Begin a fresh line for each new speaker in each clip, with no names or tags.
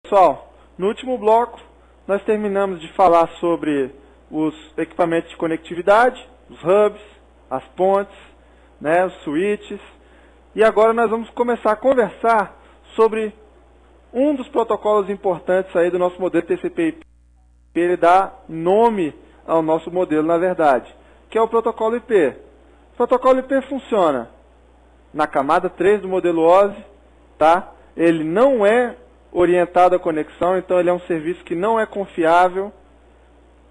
Pessoal, no último bloco nós terminamos de falar sobre os equipamentos de conectividade, os hubs, as pontes, né, os switches, e agora nós vamos começar a conversar sobre um dos protocolos importantes aí do nosso modelo TCP/IP. Ele dá nome ao nosso modelo, na verdade, que é o protocolo IP. O protocolo IP funciona na camada 3 do modelo OSI, tá? Ele não é orientado à conexão, então ele é um serviço que não é confiável.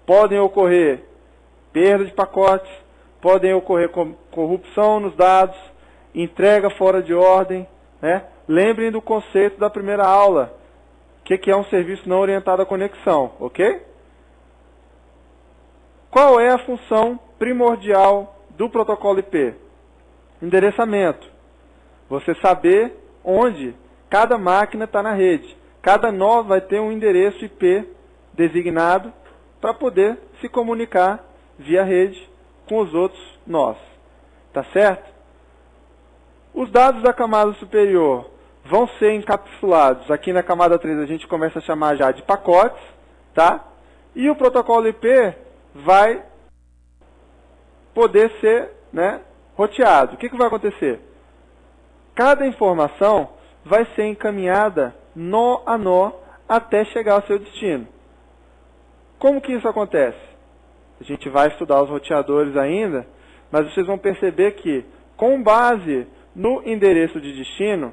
Podem ocorrer perda de pacotes, podem ocorrer corrupção nos dados, entrega fora de ordem, né? Lembrem do conceito da primeira aula, que é um serviço não orientado à conexão, ok? Qual é a função primordial do protocolo IP? Endereçamento. Você saber onde cada máquina está na rede. Cada nó vai ter um endereço IP designado para poder se comunicar via rede com os outros nós. Tá certo? Os dados da camada superior vão ser encapsulados. Aqui na camada 3 a gente começa a chamar já de pacotes, tá? E o protocolo IP vai poder ser, né, roteado. O que vai acontecer? Cada informação vai ser encaminhada nó a nó até chegar ao seu destino. Como que isso acontece? A gente vai estudar os roteadores ainda, mas vocês vão perceber que, com base no endereço de destino,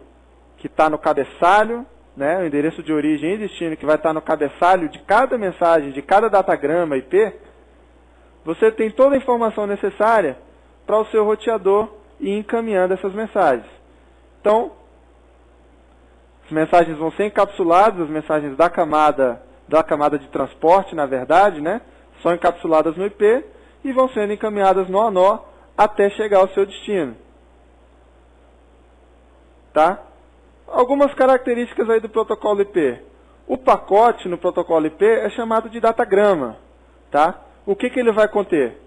que está no cabeçalho, né, o endereço de origem e destino que vai estar no cabeçalho de cada mensagem, de cada datagrama IP, você tem toda a informação necessária para o seu roteador ir encaminhando essas mensagens. Então, as mensagens vão ser encapsuladas, as mensagens da camada de transporte, na verdade, né, são encapsuladas no IP e vão sendo encaminhadas nó a nó até chegar ao seu destino. Tá? Algumas características aí do protocolo IP. O pacote no protocolo IP é chamado de datagrama. Tá? O que ele vai conter?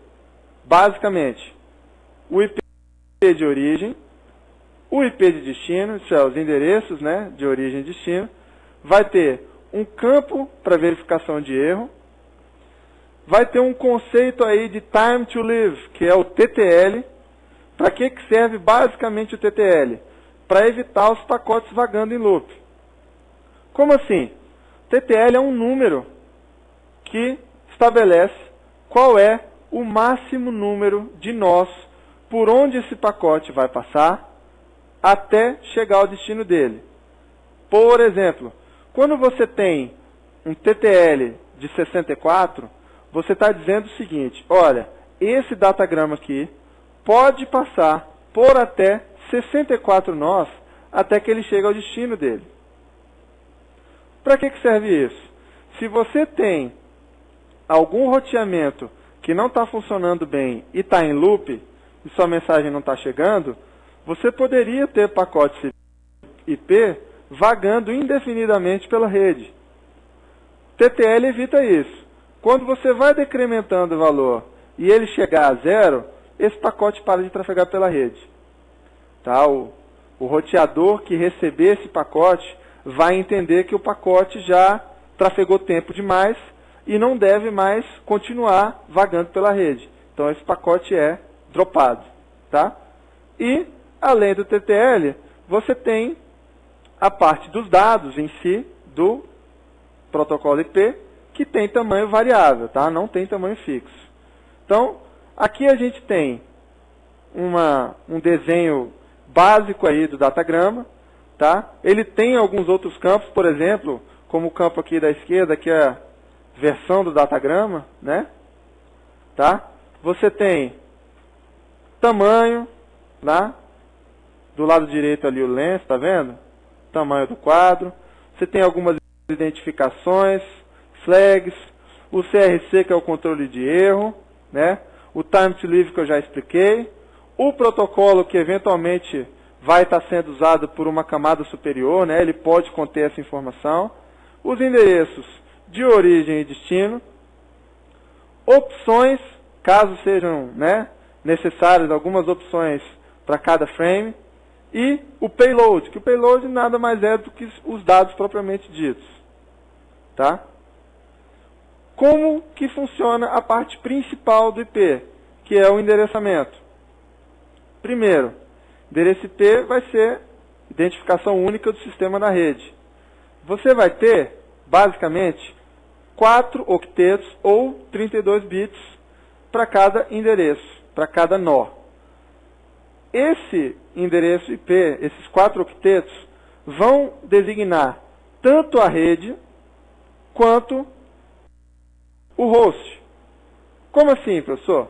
Basicamente, o IP de origem, o IP de destino, isso é, os endereços, né, de origem e destino, vai ter um campo para verificação de erro, vai ter um conceito aí de time to live, que é o TTL. Para que serve basicamente o TTL? Para evitar os pacotes vagando em loop. Como assim? TTL é um número que estabelece qual é o máximo número de nós por onde esse pacote vai passar até chegar ao destino dele. Por exemplo, quando você tem um TTL de 64, você está dizendo o seguinte: olha, esse datagrama aqui pode passar por até 64 nós até que ele chegue ao destino dele. Para que serve isso? Se você tem algum roteamento que não está funcionando bem e está em loop, e sua mensagem não está chegando, você poderia ter pacotes IP vagando indefinidamente pela rede. TTL evita isso. Quando você vai decrementando o valor e ele chegar a zero, esse pacote para de trafegar pela rede. Tá? O roteador que receber esse pacote vai entender que o pacote já trafegou tempo demais e não deve mais continuar vagando pela rede. Então esse pacote é dropado. Tá? E, além do TTL, você tem a parte dos dados em si do protocolo IP, que tem tamanho variável, tá? Não tem tamanho fixo. Então, aqui a gente tem um desenho básico aí do datagrama, tá? Ele tem alguns outros campos, por exemplo, como o campo aqui da esquerda, que é a versão do datagrama, né? Tá? Você tem tamanho, lá, do lado direito ali o length, tá vendo? Tamanho do quadro. Você tem algumas identificações, flags, o CRC, que é o controle de erro, né? O time to live, que eu já expliquei, o protocolo, que eventualmente vai estar sendo usado por uma camada superior, né? Ele pode conter essa informação, os endereços de origem e destino, opções, caso sejam, né, necessárias algumas opções para cada frame, e o payload, que o payload nada mais é do que os dados propriamente ditos. tá? Como que funciona a parte principal do IP, que é o endereçamento? Primeiro, endereço IP vai ser identificação única do sistema da rede. Você vai ter, basicamente, 4 octetos ou 32 bits para cada endereço, para cada nó. Esse endereço IP, esses 4 octetos, vão designar tanto a rede quanto o host. Como assim, professor?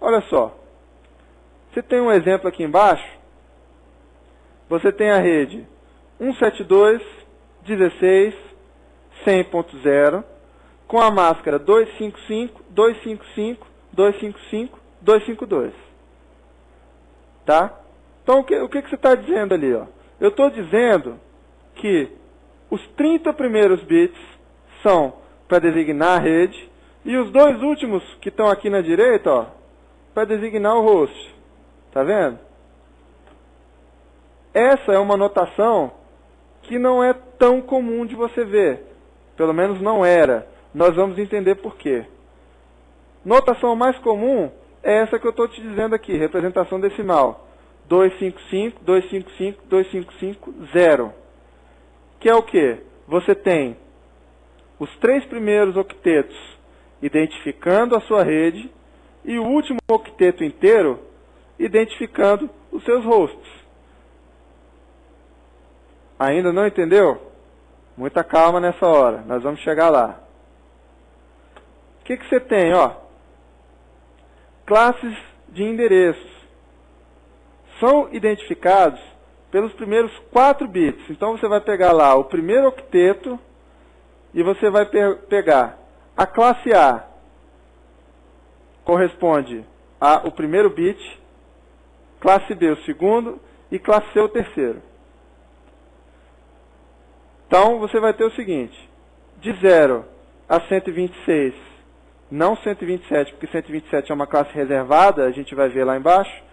Olha só. Você tem um exemplo aqui embaixo. Você tem a rede 172.16.100.0 com a máscara 255.255.255.252. Tá? Então, o que você está dizendo ali? Ó? Eu estou dizendo que os 30 primeiros bits são para designar a rede e os 2 últimos que estão aqui na direita, para designar o host. Tá vendo? Essa é uma notação que não é tão comum de você ver. Pelo menos não era. Nós vamos entender por quê. Notação mais comum é essa que eu estou te dizendo aqui, representação decimal. 255, 255, 255, 0. Que é o quê? Você tem os 3 primeiros octetos identificando a sua rede e o último octeto inteiro identificando os seus hosts. Ainda não entendeu? Muita calma nessa hora, nós vamos chegar lá. O que você tem? Classes de endereços. São identificados pelos primeiros 4 bits. Então você vai pegar lá o primeiro octeto e você vai pegar a classe A, corresponde ao primeiro bit, classe B o segundo e classe C o terceiro. Então você vai ter o seguinte, de 0 a 126, não 127, porque 127 é uma classe reservada, a gente vai ver lá embaixo.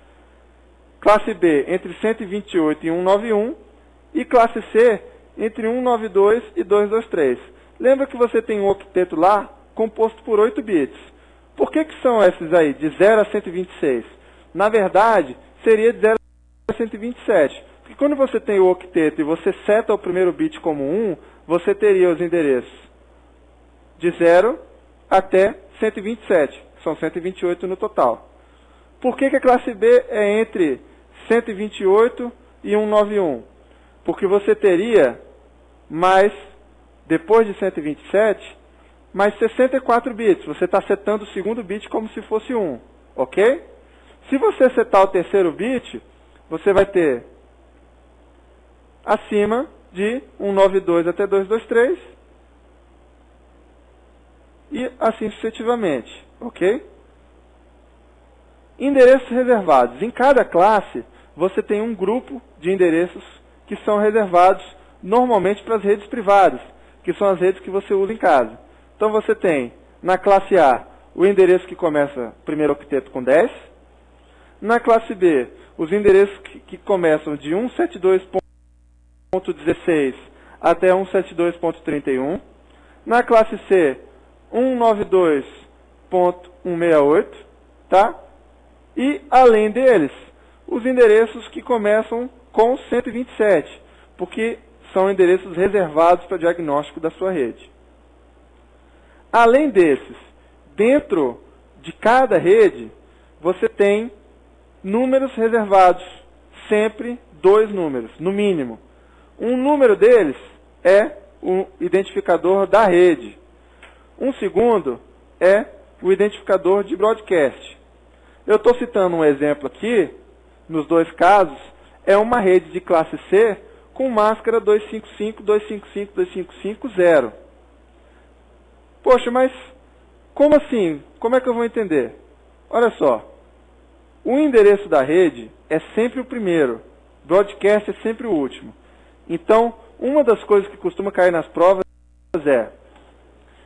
Classe B entre 128 e 191 e classe C entre 192 e 223. Lembra que você tem um octeto lá composto por 8 bits. Por que são esses aí, de 0 a 126? Na verdade, seria de 0 a 127. Porque quando você tem o octeto e você seta o primeiro bit como 1, você teria os endereços de 0 até 127. São 128 no total. Por que a classe B é entre 128 e 191? Porque você teria mais, depois de 127, mais 64 bits. Você está setando o segundo bit como se fosse 1. Ok? Se você setar o terceiro bit, você vai ter acima de 192 até 223 e assim sucessivamente. Ok? Endereços reservados. Em cada classe, você tem um grupo de endereços que são reservados normalmente para as redes privadas, que são as redes que você usa em casa. Então você tem, na classe A, o endereço que começa primeiro octeto com 10. Na classe B, os endereços que começam de 172.16 até 172.31. Na classe C, 192.168, tá? E, além deles, os endereços que começam com 127, porque são endereços reservados para diagnóstico da sua rede. Além desses, dentro de cada rede, você tem números reservados, sempre 2 números, no mínimo. Um número deles é o identificador da rede. Um segundo é o identificador de broadcast. Eu estou citando um exemplo aqui, nos 2 casos, é uma rede de classe C com máscara 255.255.255.0. Poxa, mas como assim? Como é que eu vou entender? Olha só, o endereço da rede é sempre o primeiro, broadcast é sempre o último. Então, uma das coisas que costuma cair nas provas é,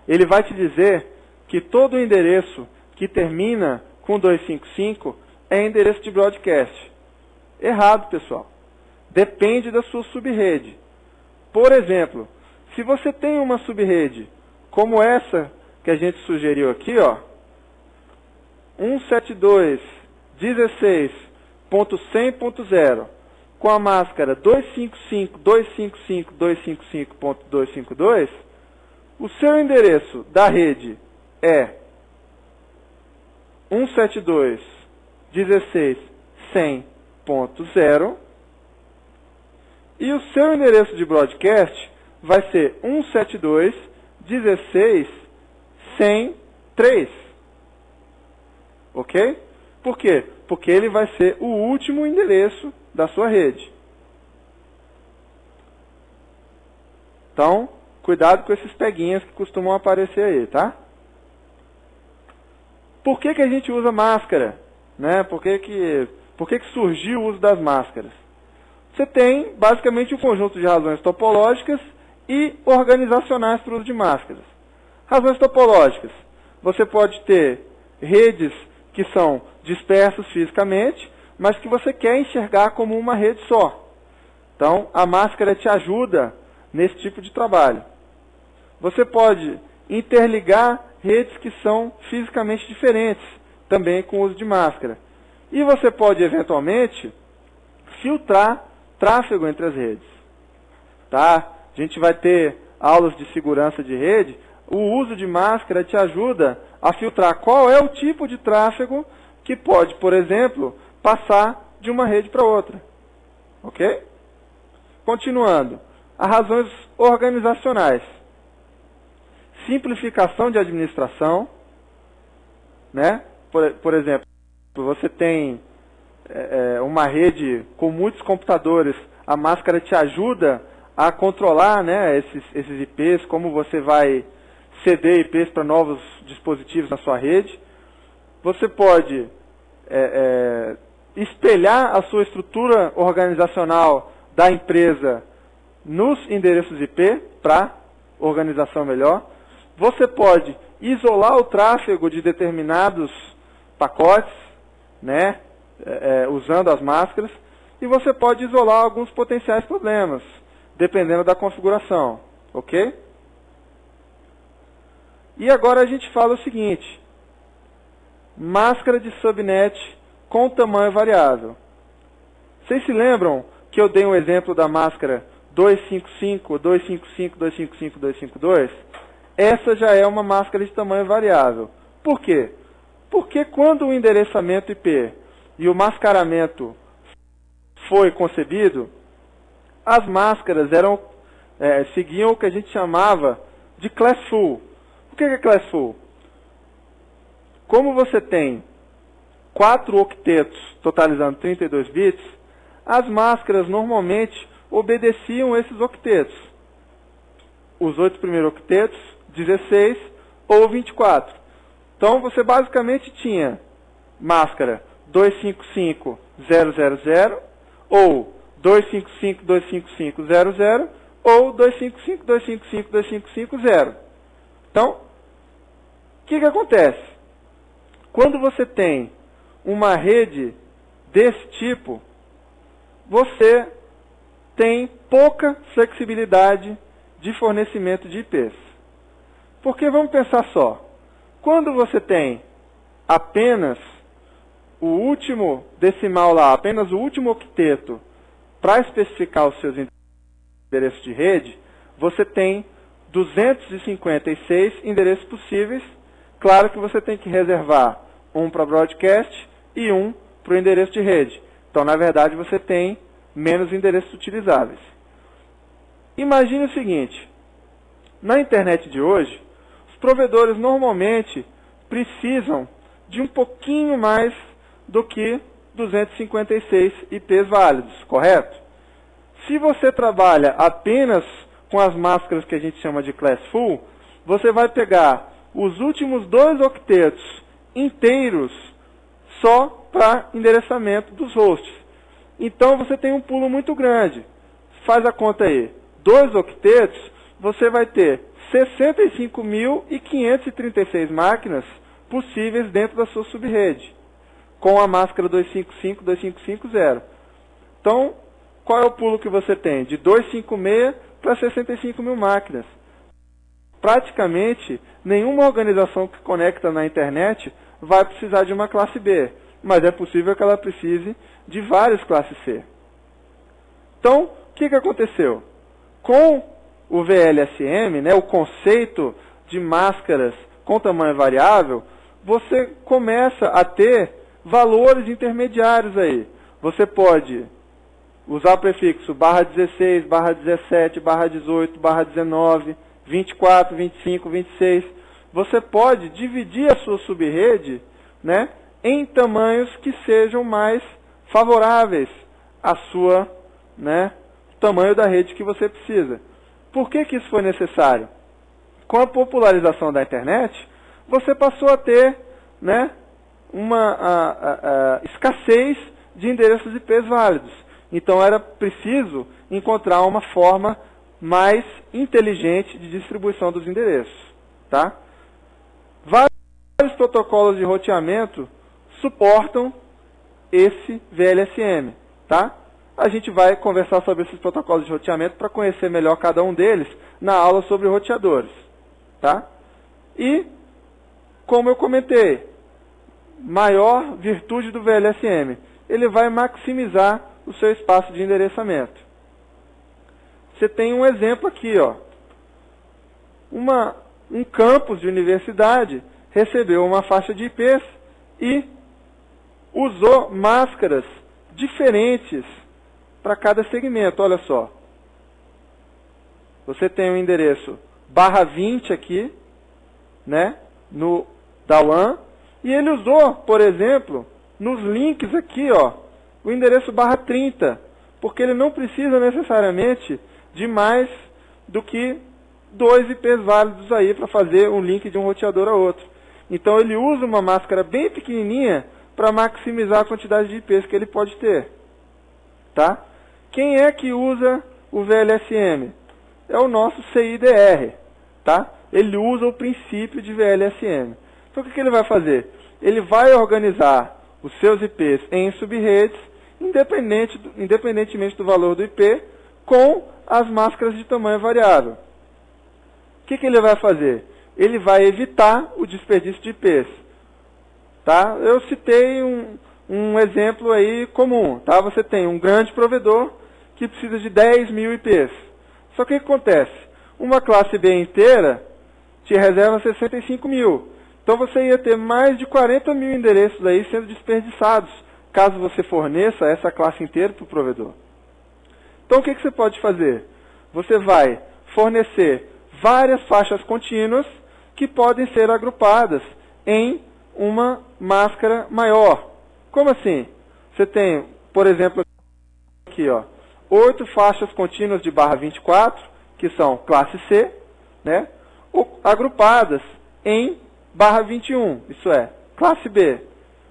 ele vai te dizer que todo endereço que termina com 255 é endereço de broadcast. Errado, pessoal. Depende da sua subrede. Por exemplo, se você tem uma subrede como essa que a gente sugeriu aqui, ó, 172.16.100.0, com a máscara 255.255.255.252, o seu endereço da rede é 172.16.100.0 e o seu endereço de broadcast vai ser 172.16.100.3. Ok? Por quê? Porque ele vai ser o último endereço da sua rede. Então, cuidado com esses peguinhas que costumam aparecer aí, tá? Por que a gente usa máscara? Né? Por que surgiu o uso das máscaras? Você tem, basicamente, um conjunto de razões topológicas e organizacionais para o uso de máscaras. Razões topológicas. Você pode ter redes que são dispersas fisicamente, mas que você quer enxergar como uma rede só. Então, a máscara te ajuda nesse tipo de trabalho. Você pode interligar redes que são fisicamente diferentes, também com o uso de máscara. E você pode, eventualmente, filtrar tráfego entre as redes. Tá? A gente vai ter aulas de segurança de rede. O uso de máscara te ajuda a filtrar qual é o tipo de tráfego que pode, por exemplo, passar de uma rede para outra. Ok? Continuando. As razões organizacionais. Simplificação de administração. Né? Por exemplo, você tem uma rede com muitos computadores, a máscara te ajuda a controlar, né, esses IPs, como você vai ceder IPs para novos dispositivos na sua rede. Você pode espelhar a sua estrutura organizacional da empresa nos endereços IP para organização melhor. Você pode isolar o tráfego de determinados pacotes, né, usando as máscaras, e você pode isolar alguns potenciais problemas, dependendo da configuração, ok? E agora a gente fala o seguinte: máscara de subnet com tamanho variável. Vocês se lembram que eu dei um exemplo da máscara 255, 255, 255, 252? Essa já é uma máscara de tamanho variável. Por quê? Porque quando o endereçamento IP e o mascaramento foi concebido, as máscaras seguiam o que a gente chamava de classful. O que é classful? Como você tem 4 octetos totalizando 32 bits, as máscaras normalmente obedeciam esses octetos. Os 8 primeiros octetos, 16 ou 24. Então você basicamente tinha máscara 255.000 ou 255.255.00 ou 255.255.255.0. Então, o que acontece? Quando você tem uma rede desse tipo, você tem pouca flexibilidade de fornecimento de IPs. Porque vamos pensar só, quando você tem apenas o último decimal lá, apenas o último octeto para especificar os seus endereços de rede, você tem 256 endereços possíveis. Claro que você tem que reservar um para broadcast e um para o endereço de rede. Então, na verdade, você tem menos endereços utilizáveis. Imagine o seguinte: na internet de hoje, os provedores normalmente precisam de um pouquinho mais do que 256 IPs válidos, correto? Se você trabalha apenas com as máscaras que a gente chama de classful, você vai pegar os últimos 2 octetos inteiros só para endereçamento dos hosts. Então você tem um pulo muito grande. Faz a conta aí. 2 octetos, você vai ter 65.536 máquinas possíveis dentro da sua subrede, com a máscara 255, 255.0. Então, qual é o pulo que você tem? De 256 para 65 mil máquinas. praticamente nenhuma organização que conecta na internet vai precisar de uma classe B, mas é possível que ela precise de várias classes C. Então, o que aconteceu? Com o VLSM, né, o conceito de máscaras com tamanho variável, você começa a ter valores intermediários aí. Você pode usar o prefixo /16, /17, /18, /19, 24, 25, 26. Você pode dividir a sua subrede, né, em tamanhos que sejam mais favoráveis à sua, né, tamanho da rede que você precisa. Por que isso foi necessário? Com a popularização da internet, você passou a ter, né, uma escassez de endereços IPs válidos. Então era preciso encontrar uma forma mais inteligente de distribuição dos endereços. Tá? Vários protocolos de roteamento suportam esse VLSM. Tá? A gente vai conversar sobre esses protocolos de roteamento para conhecer melhor cada um deles na aula sobre roteadores. Tá? E, como eu comentei, maior virtude do VLSM, ele vai maximizar o seu espaço de endereçamento. Você tem um exemplo aqui, ó. Um campus de universidade recebeu uma faixa de IPs e usou máscaras diferentes para cada segmento. Olha só. Você tem um endereço /20 aqui, né, da WAN, e ele usou, por exemplo, nos links aqui, ó, o endereço /30, porque ele não precisa necessariamente de mais do que 2 IPs válidos aí para fazer um link de um roteador a outro. Então ele usa uma máscara bem pequenininha para maximizar a quantidade de IPs que ele pode ter. Tá? Quem é que usa o VLSM? É o nosso CIDR. Tá? Ele usa o princípio de VLSM. Então o que ele vai fazer? Ele vai organizar os seus IPs em subredes, independentemente do valor do IP, com as máscaras de tamanho variável. O que ele vai fazer? Ele vai evitar o desperdício de IPs. Tá? Eu citei um exemplo aí comum. Tá? Você tem um grande provedor que precisa de 10 mil IPs. Só que o que acontece? Uma classe B inteira te reserva 65 mil. Então você ia ter mais de 40 mil endereços aí sendo desperdiçados, caso você forneça essa classe inteira para o provedor. Então o que você pode fazer? Você vai fornecer várias faixas contínuas que podem ser agrupadas em uma máscara maior. Como assim? Você tem, por exemplo, aqui, ó, 8 faixas contínuas de /24, que são classe C, né, agrupadas em /21, isso é, classe B.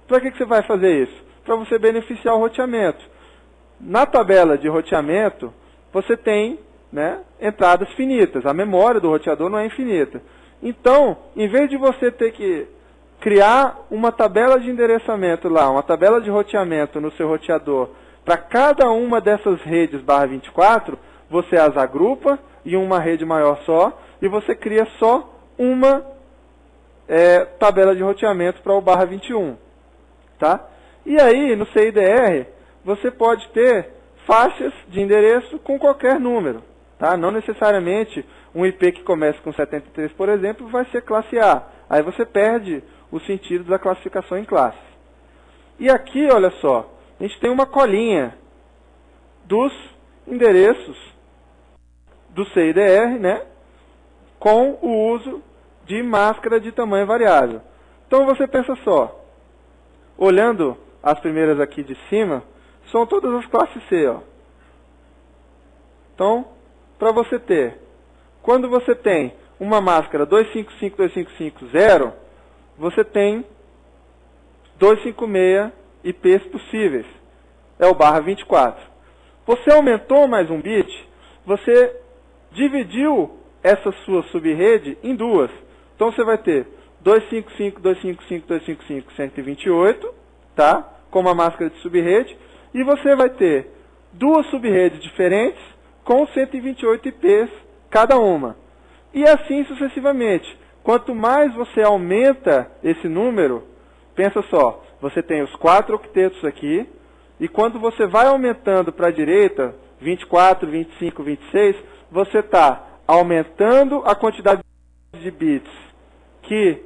Para que você vai fazer isso? Para você beneficiar o roteamento. Na tabela de roteamento, você tem, né, entradas finitas. A memória do roteador não é infinita. Então, em vez de você ter que criar uma tabela de endereçamento lá, uma tabela de roteamento no seu roteador, para cada uma dessas redes /24, você as agrupa em uma rede maior só, e você cria só uma tabela de roteamento para o /21. Tá? E aí, no CIDR, você pode ter faixas de endereço com qualquer número. Tá? Não necessariamente um IP que comece com 73, por exemplo, vai ser classe A. Aí você perde o sentido da classificação em classes. E aqui, olha só, a gente tem uma colinha dos endereços do CIDR, né, com o uso de máscara de tamanho variável. Então você pensa só, olhando as primeiras aqui de cima, são todas as classes C. Ó. Então, para você ter, quando você tem uma máscara 255.255.0, você tem 256 IPs possíveis. É o /24. Você aumentou mais um bit, você dividiu essa sua subrede em duas. Então você vai ter 255.255.255.128, tá? Como a máscara de subrede, e você vai ter duas subredes diferentes com 128 IPs cada uma. E assim sucessivamente. Quanto mais você aumenta esse número, pensa só, você tem os 4 octetos aqui, e quando você vai aumentando para a direita, 24, 25, 26, você está aumentando a quantidade de bits que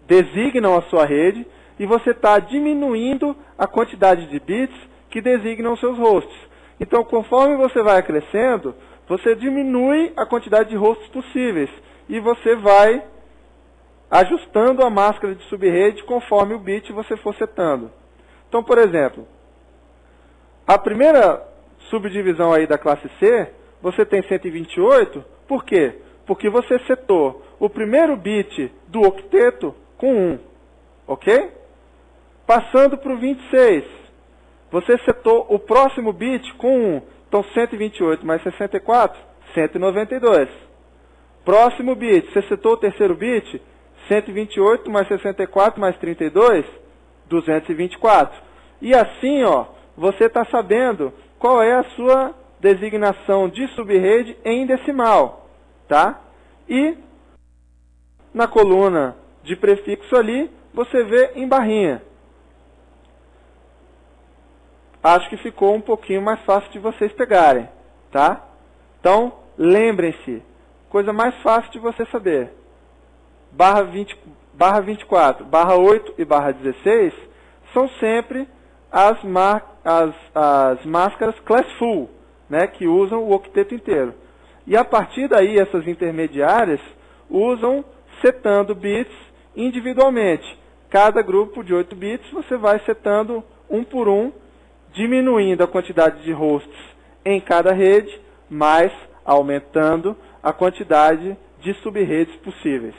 designam a sua rede, e você está diminuindo a quantidade de bits que designam os seus hosts. Então, conforme você vai crescendo, você diminui a quantidade de hosts possíveis, e você vai ajustando a máscara de subrede conforme o bit você for setando. Então, por exemplo, a primeira subdivisão aí da classe C, você tem 128, por quê? Porque você setou o primeiro bit do octeto com 1, ok? Passando para o 26, você setou o próximo bit com 1, então 128 mais 64, 192. Próximo bit, você setou o terceiro bit, 128 mais 64 mais 32, 224. E assim, ó, você está sabendo qual é a sua designação de subrede em decimal, tá? E na coluna de prefixo ali, você vê em barrinha. Acho que ficou um pouquinho mais fácil de vocês pegarem, tá? Então, lembrem-se, coisa mais fácil de você saber. Barra 24, barra 8 e barra 16 são sempre as máscaras class full, né, que usam o octeto inteiro. E a partir daí, essas intermediárias usam setando bits individualmente. Cada grupo de 8 bits você vai setando um por um, diminuindo a quantidade de hosts em cada rede, mas aumentando a quantidade de subredes possíveis.